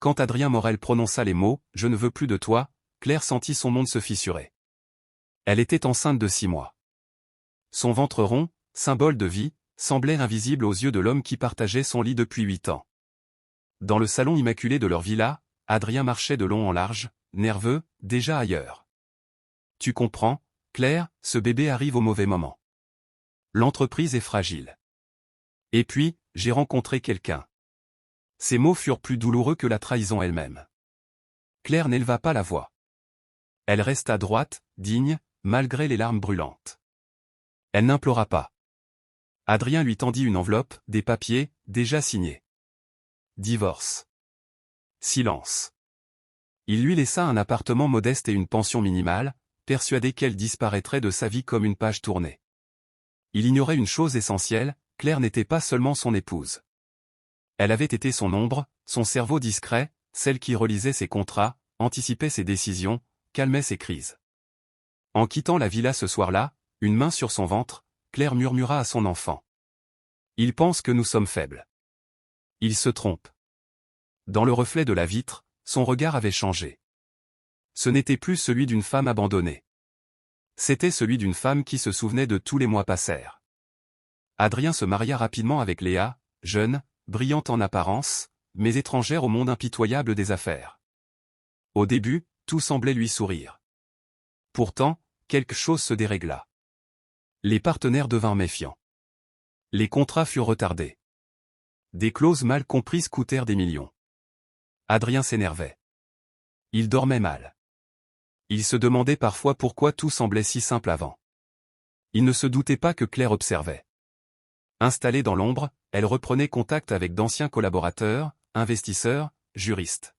Quand Adrien Morel prononça les mots « Je ne veux plus de toi », Claire sentit son monde se fissurer. Elle était enceinte de 6 mois. Son ventre rond, symbole de vie, semblait invisible aux yeux de l'homme qui partageait son lit depuis 8 ans. Dans le salon immaculé de leur villa, Adrien marchait de long en large, nerveux, déjà ailleurs. Tu comprends, Claire, ce bébé arrive au mauvais moment. L'entreprise est fragile. Et puis, j'ai rencontré quelqu'un. Ces mots furent plus douloureux que la trahison elle-même. Claire n'éleva pas la voix. Elle resta droite, digne, malgré les larmes brûlantes. Elle n'implora pas. Adrien lui tendit une enveloppe, des papiers, déjà signés. Divorce. Silence. Il lui laissa un appartement modeste et une pension minimale, persuadé qu'elle disparaîtrait de sa vie comme une page tournée. Il ignorait une chose essentielle, Claire n'était pas seulement son épouse. Elle avait été son ombre, son cerveau discret, celle qui relisait ses contrats, anticipait ses décisions, calmait ses crises. En quittant la villa ce soir-là, une main sur son ventre, Claire murmura à son enfant. Il pense que nous sommes faibles. Il se trompe. Dans le reflet de la vitre, son regard avait changé. Ce n'était plus celui d'une femme abandonnée. C'était celui d'une femme qui se souvenait de tous les mois passèrent. Adrien se maria rapidement avec Léa, jeune, brillante en apparence, mais étrangère au monde impitoyable des affaires. Au début, tout semblait lui sourire. Pourtant, quelque chose se dérégla. Les partenaires devinrent méfiants. Les contrats furent retardés. Des clauses mal comprises coûtèrent des millions. Adrien s'énervait. Il dormait mal. Il se demandait parfois pourquoi tout semblait si simple avant. Il ne se doutait pas que Claire observait. Installée dans l'ombre, elle reprenait contact avec d'anciens collaborateurs, investisseurs, juristes.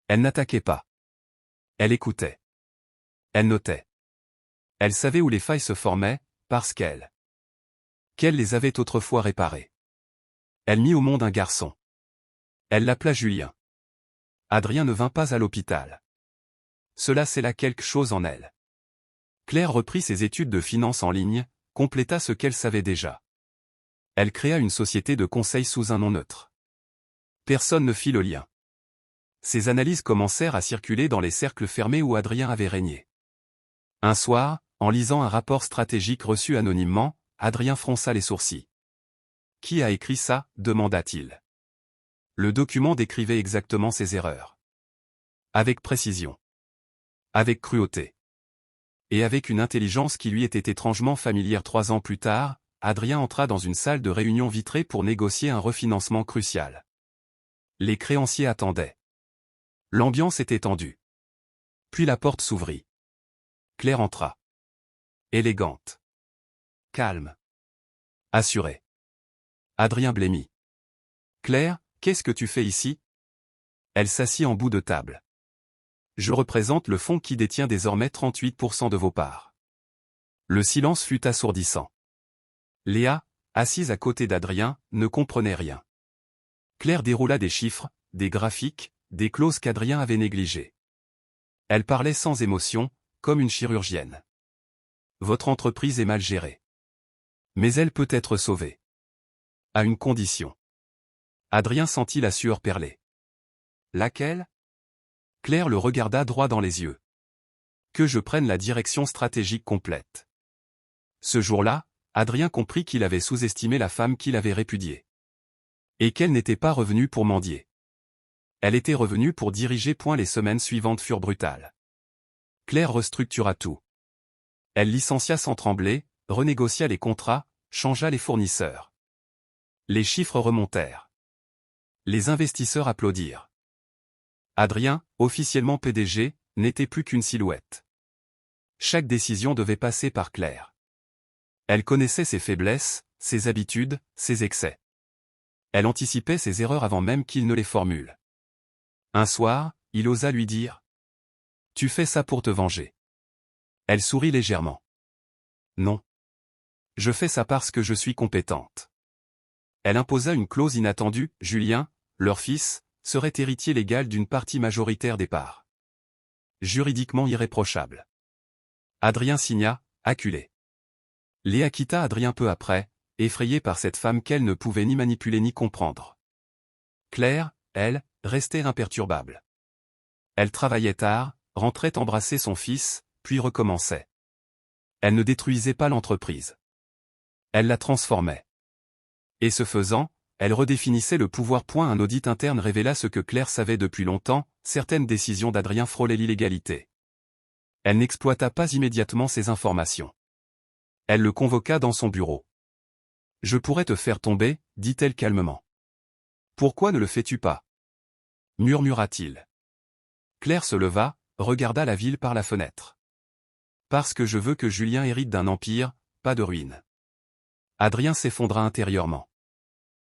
Elle n'attaquait pas. Elle écoutait. Elle notait. Elle savait où les failles se formaient, parce qu'elle les avait autrefois réparées. Elle mit au monde un garçon. Elle l'appela Julien. Adrien ne vint pas à l'hôpital. Cela scella quelque chose en elle. Claire reprit ses études de finance en ligne, compléta ce qu'elle savait déjà. Elle créa une société de conseil sous un nom neutre. Personne ne fit le lien. Ses analyses commencèrent à circuler dans les cercles fermés où Adrien avait régné. Un soir, en lisant un rapport stratégique reçu anonymement, Adrien fronça les sourcils. « Qui a écrit ça » demanda-t-il. Le document décrivait exactement ses erreurs. Avec précision. Avec cruauté. Et avec une intelligence qui lui était étrangement familière. 3 ans plus tard, Adrien entra dans une salle de réunion vitrée pour négocier un refinancement crucial. Les créanciers attendaient. L'ambiance était tendue. Puis la porte s'ouvrit. Claire entra. Élégante. Calme. Assurée. Adrien blêmit. « Claire, qu'est-ce que tu fais ici ?» Elle s'assit en bout de table. « Je représente le fonds qui détient désormais 38% de vos parts. » Le silence fut assourdissant. Léa, assise à côté d'Adrien, ne comprenait rien. Claire déroula des chiffres, des graphiques, des clauses qu'Adrien avait négligées. Elle parlait sans émotion, comme une chirurgienne. « Votre entreprise est mal gérée. Mais elle peut être sauvée. À une condition. » Adrien sentit la sueur perler. « Laquelle ?» Claire le regarda droit dans les yeux. « Que je prenne la direction stratégique complète. » Ce jour-là, Adrien comprit qu'il avait sous-estimé la femme qu'il avait répudiée. Et qu'elle n'était pas revenue pour mendier. Elle était revenue pour diriger. Les semaines suivantes furent brutales. Claire restructura tout. Elle licencia sans trembler, renégocia les contrats, changea les fournisseurs. Les chiffres remontèrent. Les investisseurs applaudirent. Adrien, officiellement PDG, n'était plus qu'une silhouette. Chaque décision devait passer par Claire. Elle connaissait ses faiblesses, ses habitudes, ses excès. Elle anticipait ses erreurs avant même qu'il ne les formule. Un soir, il osa lui dire « Tu fais ça pour te venger. » Elle sourit légèrement. « Non. Je fais ça parce que je suis compétente. » Elle imposa une clause inattendue, Julien, leur fils, serait héritier légal d'une partie majoritaire des parts. Juridiquement irréprochable. Adrien signa, acculé. Léa quitta Adrien peu après, effrayée par cette femme qu'elle ne pouvait ni manipuler ni comprendre. Claire, elle, restait imperturbable. Elle travaillait tard, rentrait embrasser son fils, puis recommençait. Elle ne détruisait pas l'entreprise. Elle la transformait. Et ce faisant, elle redéfinissait le pouvoir. Un audit interne révéla ce que Claire savait depuis longtemps, certaines décisions d'Adrien frôlaient l'illégalité. Elle n'exploita pas immédiatement ces informations. Elle le convoqua dans son bureau. « Je pourrais te faire tomber, dit-elle calmement. Pourquoi ne le fais-tu pas » murmura-t-il. Claire se leva, regarda la ville par la fenêtre. « Parce que je veux que Julien hérite d'un empire, pas de ruine. » Adrien s'effondra intérieurement.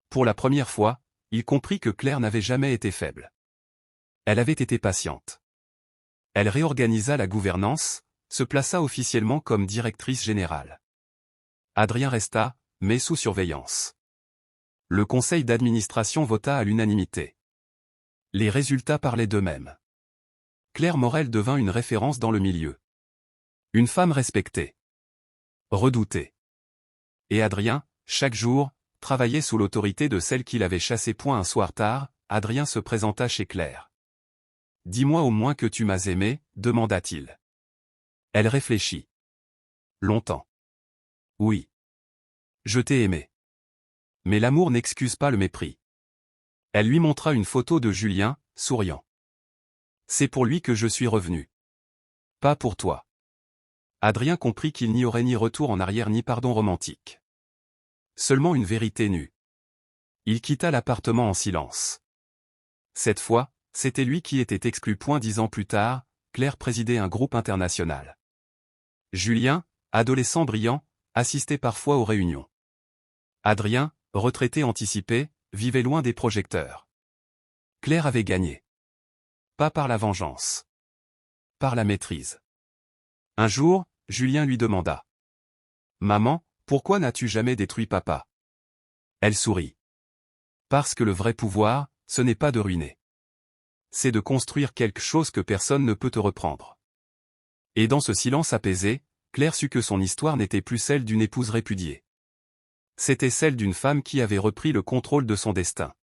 Pour la première fois, il comprit que Claire n'avait jamais été faible. Elle avait été patiente. Elle réorganisa la gouvernance, se plaça officiellement comme directrice générale. Adrien resta, mais sous surveillance. Le conseil d'administration vota à l'unanimité. Les résultats parlaient d'eux-mêmes. Claire Morel devint une référence dans le milieu. Une femme respectée. Redoutée. Et Adrien, chaque jour, travaillait sous l'autorité de celle qu'il avait chassée. Un soir tard, Adrien se présenta chez Claire. « Dis-moi au moins que tu m'as aimé, demanda-t-il. Elle réfléchit. Longtemps. Oui. Je t'ai aimé. Mais l'amour n'excuse pas le mépris. Elle lui montra une photo de Julien, souriant. C'est pour lui que je suis revenu. Pas pour toi. Adrien comprit qu'il n'y aurait ni retour en arrière ni pardon romantique. Seulement une vérité nue. Il quitta l'appartement en silence. Cette fois, c'était lui qui était exclu. 10 ans plus tard, Claire présidait un groupe international. Julien, adolescent brillant, assistait parfois aux réunions. Adrien, retraité anticipé, vivait loin des projecteurs. Claire avait gagné. Pas par la vengeance. Par la maîtrise. Un jour, Julien lui demanda. « Maman, pourquoi n'as-tu jamais détruit papa ?» Elle sourit. « Parce que le vrai pouvoir, ce n'est pas de ruiner. C'est de construire quelque chose que personne ne peut te reprendre. » Et dans ce silence apaisé, Claire sut que son histoire n'était plus celle d'une épouse répudiée. C'était celle d'une femme qui avait repris le contrôle de son destin.